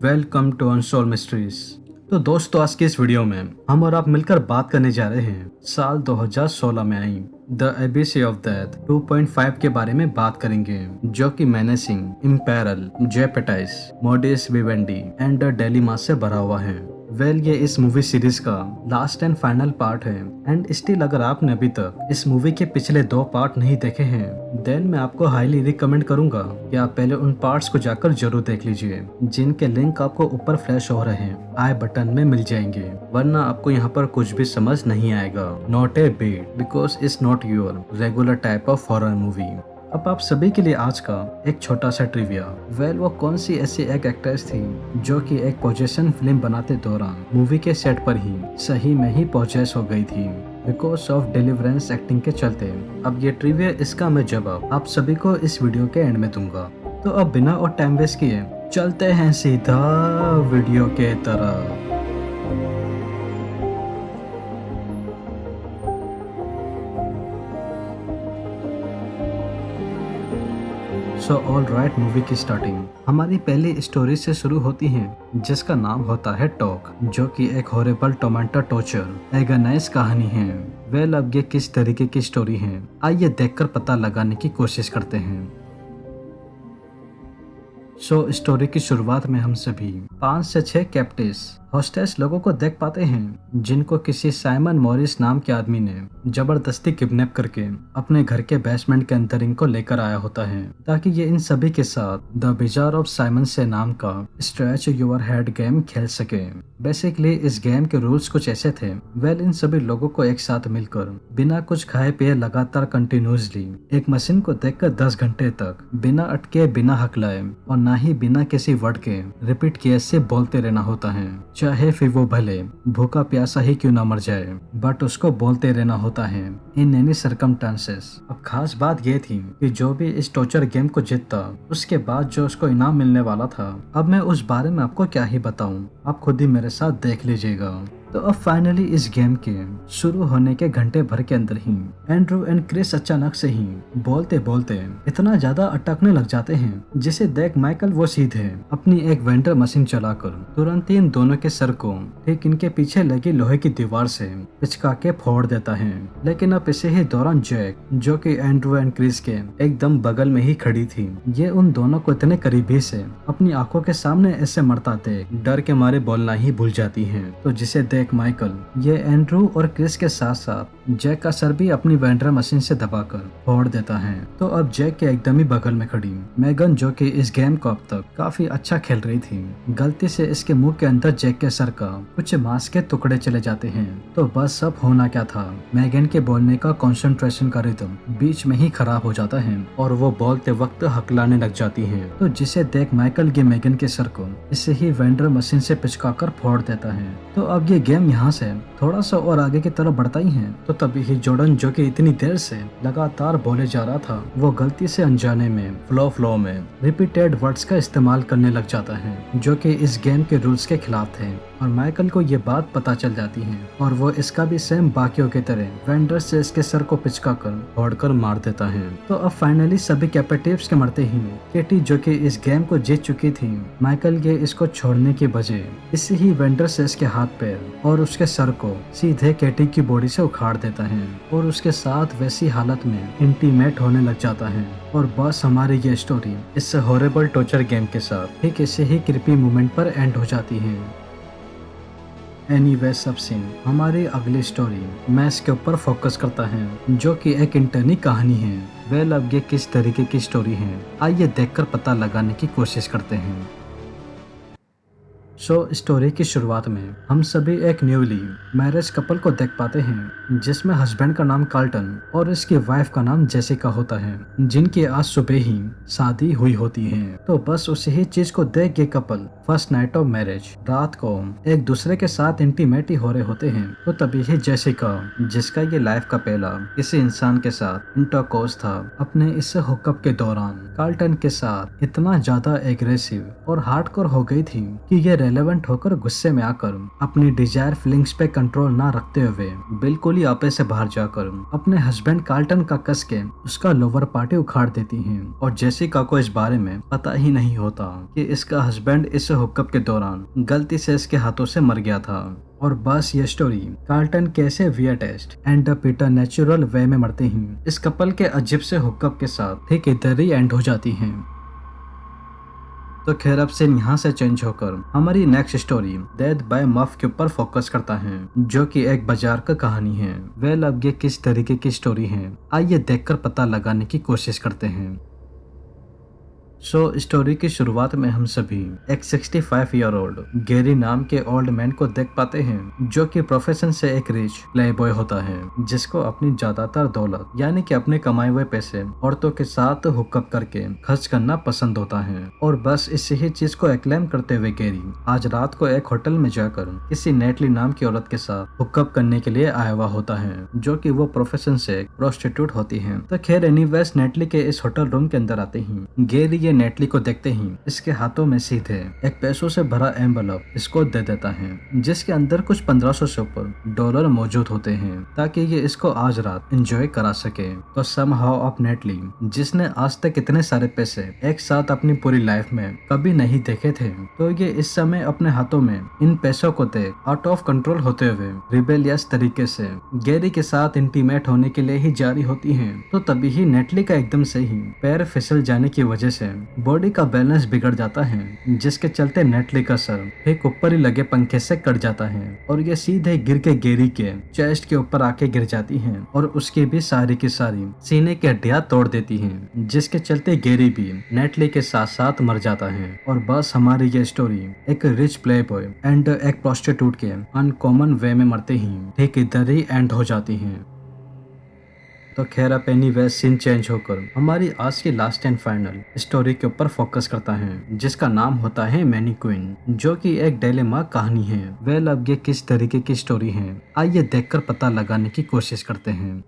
Welcome to unsolved mysteries. तो दोस्तों, आज की इस वीडियो में हम और आप मिलकर बात करने जा रहे हैं साल 2016 में I the ABC of death 2.5 के बारे में बात करेंगे, जो कि menacing, इम्पेरल, जेपेटाइस, मोडिस Vivendi and the dilemma से भरा हुआ है। ये इस मूवी सीरीज का लास्ट एंड फाइनल पार्ट है एंड स्टिल अगर आपने अभी तक इस मूवी के पिछले 2 पार्ट नहीं देखे हैं देन मैं आपको हाईली रिकमेंड करूंगा कि आप पहले उन पार्ट्स को जाकर जरूर देख लीजिए, जिनके लिंक आपको ऊपर फ्लैश हो रहे हैं आई बटन में मिल जाएंगे, वरना आपको यहाँ पर कुछ भी समझ नहीं आएगा। Not a bit because it's not your regular type of horror movie. अब आप सभी के लिए आज का एक छोटा सा ट्रिविया। वो कौन सी ऐसी एक एक्ट्रेस थी जो कि एक पोजेशन फिल्म बनाते दौरान मूवी के सेट पर ही सही में ही पोजेस हो गई थी बिकॉज ऑफ डिलीवरेंस एक्टिंग के चलते। अब ये ट्रिविया, इसका मैं जवाब आप सभी को इस वीडियो के एंड में दूंगा। तो अब बिना और टाइम वेस्ट किए चलते हैं सीधा वीडियो के तरफ। सो ऑल राइट, मूवी की स्टार्टिंग हमारी पहली स्टोरी से शुरू होती है जिसका नाम होता है टॉक, जो कि एक हॉरिबल टोमेंटो टॉर्चर एगोनाइज कहानी है। अब ये किस तरीके की स्टोरी है आइए देखकर पता लगाने की कोशिश करते हैं। स्टोरी की शुरुआत में हम सभी 5 से 6 कैप्टिव्स हॉस्टेस लोगों को देख पाते हैं जिनको किसी साइमन मॉरिस नाम के आदमी ने जबरदस्ती किडनैप करके अपने घर के बेसमेंट के अंदर इनको लेकर आया होता है ताकि ये इन सभी के साथ द बिजार ऑफ साइमन से नाम का स्ट्रेच योर हेड गेम खेल सके। बेसिकली इस गेम के रूल्स कुछ ऐसे थे। इन सभी लोगों को एक साथ मिलकर बिना कुछ खाए पिए लगातार कंटिन्यूसली एक मशीन को देखकर 10 घंटे तक बिना अटके, बिना हकलाए और ना ही बिना किसी वर्ड के रिपीट किए से बोलते रहना होता है, चाहे फिर वो भले भूखा प्यासा ही क्यों ना मर जाए, बट उसको बोलते रहना होता है इन एनी सर्कमस्टांसेस। अब खास बात ये थी कि जो भी इस टॉर्चर गेम को जीतता उसके बाद जो उसको इनाम मिलने वाला था, अब मैं उस बारे में आपको क्या ही बताऊं, आप खुद ही मेरे साथ देख लीजिएगा। तो अब फाइनली इस गेम के शुरू होने के घंटे भर के अंदर ही एंड्रू एंड क्रिस अचानक से ही बोलते बोलते इतना ज्यादा अटकने लग जाते हैं जिसे देख माइकल वो सीधे अपनी एक वेंडर मशीन चलाकर तुरंत ही इन दोनों के सर को ठीक इनके पीछे लगी लोहे की दीवार से पिचका के फोड़ देता है। लेकिन अब इसे ही दौरान जैक, जो कि एंड्रू एंड क्रिस के एकदम बगल में ही खड़ी थी, ये उन दोनों को इतने करीबी से अपनी आंखों के सामने ऐसे मरता देख डर के मारे बोलना ही भूल जाती है। तो जिसे देख माइकल ये एंड्रू और क्रिस के साथ साथ जैक का सर भी अपनी वेंडर मशीन से दबाकर फोड़ देता है। तो अब जैक के एकदम ही बगल में खड़ी मेगन, जो कि इस गेम को अब तक काफी अच्छा खेल रही थी, गलती से इसके मुंह के अंदर जैक के सर का कुछ मांस के टुकड़े चले जाते हैं। तो बस अब होना क्या था, मेगन के बोलने का कंसंट्रेशन का रिदम बीच में ही खराब हो जाता है और वो बोलते वक्त हकलाने लग जाती है। तो जिसे देख माइकल ये मेगन के सर को इसे ही वेंडर मशीन से पिचकाकर फोड़ देता है। तो अब ये गेम यहाँ से थोड़ा सा और आगे की तरफ बढ़ता ही है। तो तभी ही जॉर्डन, जो कि इतनी देर से लगातार बोले जा रहा था, वो गलती से अनजाने में फ्लो में रिपीटेड वर्ड्स का इस्तेमाल करने लग जाता है, जो कि इस गेम के रूल्स के खिलाफ थे। और माइकल को ये बात पता चल जाती है और वो इसका भी सेम बाकियों की तरह वेंडर से इसके सर को पिचकाकर फोड़कर मार देता है। तो अब फाइनली सभी कैपेटिव्स के मरते ही केटी, जो कि इस गेम को जीत चुकी थी, माइकल ये इसको छोड़ने की बजाय इसी ही वेंडर से इसके हाथ पैर और उसके सर को सीधे केटी की बॉडी से उखाड़ देता है और उसके साथ वैसी हालत में इंटीमेट होने लग जाता है। और बस हमारी ये स्टोरी इस हॉरिबल टॉर्चर गेम के साथ ठीक ऐसे ही क्रिपी मोमेंट पर एंड हो जाती है। एनीवे सब सीन हमारी अगली स्टोरी मैस के ऊपर फोकस करता है, जो कि एक इंटरनी कहानी है। अब ये किस तरीके की स्टोरी है आइए देखकर पता लगाने की कोशिश करते हैं। स्टोरी की शुरुआत में हम सभी एक न्यूली मैरिज कपल को देख पाते हैं जिसमें हस्बैंड का नाम कार्लटन और इसकी वाइफ का नाम जेसिका होता है, जिनकी आज सुबह ही शादी हुई होती है। तो बस उसी ही चीज को देख ये couple first night of marriage रात को एक दूसरे के साथ इंटीमेटी हो रहे होते हैं। तो तभी ही जेसिका, जिसका ये लाइफ का पहला किसी इंसान के साथ इंटरकोर्स था, अपने इस हुकअप के दौरान कार्लटन के साथ इतना ज्यादा एग्रेसिव और हार्डकोर हो गई थी कि ये इरेलेवेंट होकर गुस्से में आकर अपनी डिजायर फीलिंग्स पे कंट्रोल ना रखते हुए बिल्कुल ही आपे से बाहर जाकर अपने हस्बैंड कार्ल्टन का कस के उसका लोअर पार्टी उखाड़ देती हैं। और जेसिका को इस बारे में पता ही नहीं होता कि इसका हस्बैंड इस हुक्कप के दौरान गलती से इसके हाथों से मर गया था। और बस ये स्टोरी कार्ल्टन कैसे वियर टेस्ट एंड पीटर नेचुरल वे में मरते हैं इस कपल के अजीब से हुक्कप के साथ ठीक इधर ही एंड हो जाती हैं। तो खैर अब से यहाँ से चेंज होकर हमारी next story death by muff के ऊपर फोकस करता है, जो कि एक बाजार का कहानी है। वेल अब ये किस तरीके की स्टोरी है आइए देखकर पता लगाने की कोशिश करते हैं। स्टोरी की शुरुआत में हम सभी एक 65 ईयर ओल्ड गैरी नाम के ओल्ड मैन को देख पाते हैं, जो कि प्रोफेशन से एक रिच प्लेबॉय होता है, जिसको अपनी ज्यादातर दौलत यानी कि अपने कमाए हुए पैसे औरतों के साथ हुकअप करके खर्च करना पसंद होता है। और बस इसी ही चीज को एक्लेम करते हुए गैरी आज रात को एक होटल में जाकर किसी नेटली नाम की औरत के साथ हुकअप करने के लिए आया हुआ होता है, जो कि वो प्रोफेशन से प्रोस्टिट्यूट होती है। तो खैर एनीवेज नेटली के इस होटल रूम के अंदर आते ही गैरी ये नेटली को देखते ही इसके हाथों में सीधे एक पैसों से भरा एम्बलप इसको दे देता है, जिसके अंदर कुछ 1500 से ऊपर डॉलर मौजूद होते हैं ताकि ये इसको आज रात एंजॉय करा सके। तो समहाउ ऑफ नेटली, जिसने आज तक इतने सारे पैसे एक साथ अपनी पूरी लाइफ में कभी नहीं देखे थे, तो ये इस समय अपने हाथों में इन पैसों को देख आउट ऑफ कंट्रोल होते हुए रिबेलियस तरीके से गैरी के साथ इंटीमेट होने के लिए ही जारी होती है। तो तभी ही नेटली का एकदम से ही पैर फिसल जाने की वजह से बॉडी का बैलेंस बिगड़ जाता है, जिसके चलते नेटली का सर एक ऊपर ही लगे पंखे से कट जाता है और ये सीधे गिर के गैरी के चेस्ट के ऊपर आके गिर जाती है और उसकी भी सारी की सारी सीने की हड्डियां तोड़ देती हैं, जिसके चलते गैरी भी नेटली के साथ साथ मर जाता है। और बस हमारी ये स्टोरी एक रिच प्ले बॉय एंड एक प्रोस्टिट्यूट के अनकॉमन वे में मरते ही ठीक इधर ही एंड हो जाती है। तो खैर अब एनीवे सीन चेंज होकर हमारी आज की लास्ट एंड फाइनल स्टोरी के ऊपर फोकस करता है, जिसका नाम होता है मैनीक्वीन, जो कि एक डिलेमा कहानी है। वेल अब ये किस तरीके की स्टोरी है आइए देखकर पता लगाने की कोशिश करते हैं।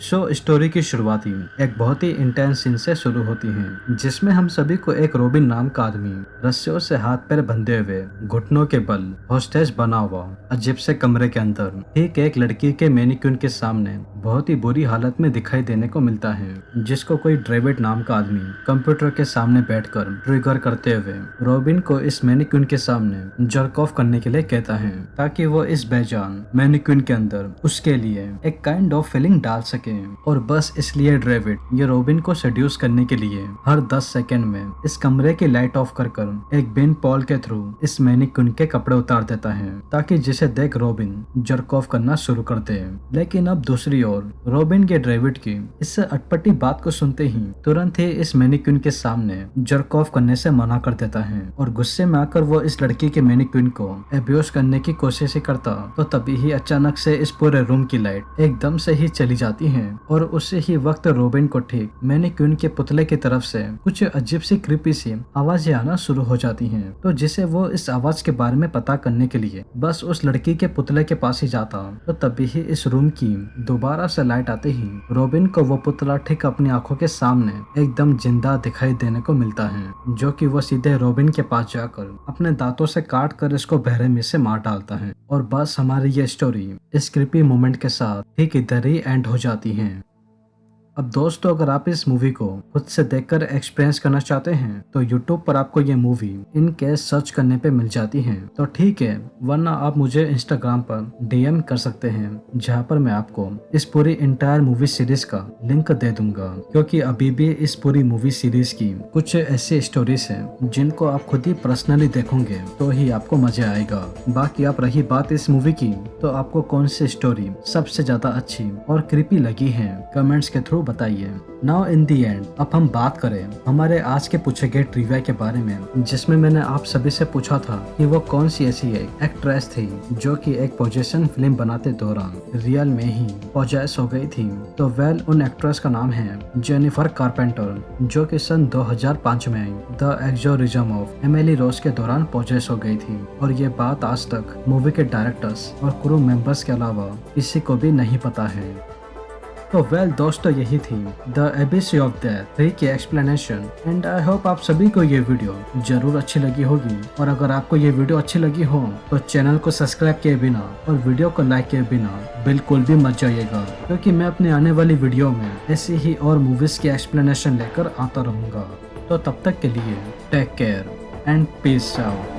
स्टोरी की शुरुआत ही एक बहुत ही इंटेंस सीन से शुरू होती है, जिसमें हम सभी को एक रॉबिन नाम का आदमी रस्सियों से हाथ पैर बंधे हुए घुटनों के बल हॉस्टेज बना हुआ अजीब से कमरे के अंदर ठीक एक लड़की के मैनीक्वीन के सामने बहुत ही बुरी हालत में दिखाई देने को मिलता है, जिसको कोई डेविड नाम का आदमी कंप्यूटर के सामने बैठकर ट्रिगर करते हुए रॉबिन को इस मैनीक्वीन के सामने जर्क ऑफ करने के लिए कहता है, ताकि वो इस बेजान मैनीक्वीन के अंदर उसके लिए एक काइंड ऑफ फीलिंग डाल सके। और बस इसलिए डेविड ये रॉबिन को सेड्यूस करने के लिए हर 10 सेकंड में इस कमरे की लाइट ऑफ कर एक बिन पॉल के थ्रू इस मैनीक्वीन के कपड़े उतार देता है, ताकि जिसे देख रॉबिन जर्क ऑफ करना शुरू कर दे। लेकिन अब दूसरी ओर रॉबिन के डेविड की इस अटपटी बात को सुनते ही तुरंत ही इस मैनीक्वीन के सामने जर्क ऑफ करने से मना कर देता है और गुस्से में आकर वो इस लड़की के मैनीक्वीन को अब्यूज करने की कोशिश ही करता। तो तभी ही अचानक से इस पूरे रूम की लाइट एकदम से ही चली जाती है और उसी ही वक्त रॉबिन को ठीक मैनीक्वीन के पुतले की तरफ से कुछ अजीब सी क्रीपी सी आवाजें आना शुरू हो जाती हैं। तो जिसे वो इस आवाज के बारे में पता करने के लिए बस उस लड़की के पुतले के पास ही जाता। तो तभी ही इस रूम की दोबारा से लाइट आते ही रॉबिन को वो पुतला ठीक अपनी आंखों के सामने एकदम जिंदा दिखाई देने को मिलता है, जो कि वो सीधे रॉबिन के पास जाकर अपने दांतों से काट कर इसको बहरे में से मार डालता है। और बस हमारी ये स्टोरी इस क्रीपी मोमेंट के साथ ठीक इधर ही एंड हो जाती है। अब दोस्तों अगर आप इस मूवी को खुद से देखकर एक्सपीरियंस करना चाहते हैं तो YouTube पर आपको ये मूवी इन केस सर्च करने पे मिल जाती है, तो ठीक है, वरना आप मुझे Instagram पर DM कर सकते हैं, जहाँ पर मैं आपको इस पूरी इंटायर मूवी सीरीज का लिंक दे दूंगा, क्योंकि अभी भी इस पूरी मूवी सीरीज की कुछ ऐसी स्टोरीज हैं जिनको आप खुद ही पर्सनली देखोगे तो ही आपको मजा आएगा। बाकी आप रही बात इस मूवी की, तो आपको कौन सी स्टोरी सबसे ज्यादा अच्छी और क्रीपी लगी है कमेंट्स के थ्रू बताइए। नाउ इन दी एंड अब हम बात करें हमारे आज के पूछे गए ट्रिविया के बारे में, जिसमें मैंने आप सभी से पूछा था कि वो कौन सी ऐसी एक एक्ट्रेस थी जो कि एक पोजेशन फिल्म बनाते दौरान रियल में ही पोजेस हो गई थी। तो वेल उन एक्ट्रेस का नाम है जेनिफर कारपेंटर, जो कि सन 2005 में the exorcism of Emily Rose के दौरान पोजेस हो गई थी। और ये बात आज तक मूवी के डायरेक्टर्स और क्रू मेंबर्स के अलावा किसी को भी नहीं पता है। तो वेल दोस्तों, यही थी द एबीसी ऑफ डेथ 3 की एक्सप्लेनेशन। एंड आई होप आप सभी को ये वीडियो जरूर अच्छी लगी होगी। और अगर आपको ये वीडियो अच्छी लगी हो तो चैनल को सब्सक्राइब किए बिना और वीडियो को लाइक किए बिना बिल्कुल भी मत जाइएगा, क्योंकि मैं अपने आने वाली वीडियो में ऐसी ही और मूवीज की एक्सप्लेनेशन लेकर आता रहूंगा। तो तब तक के लिए take care and peace out.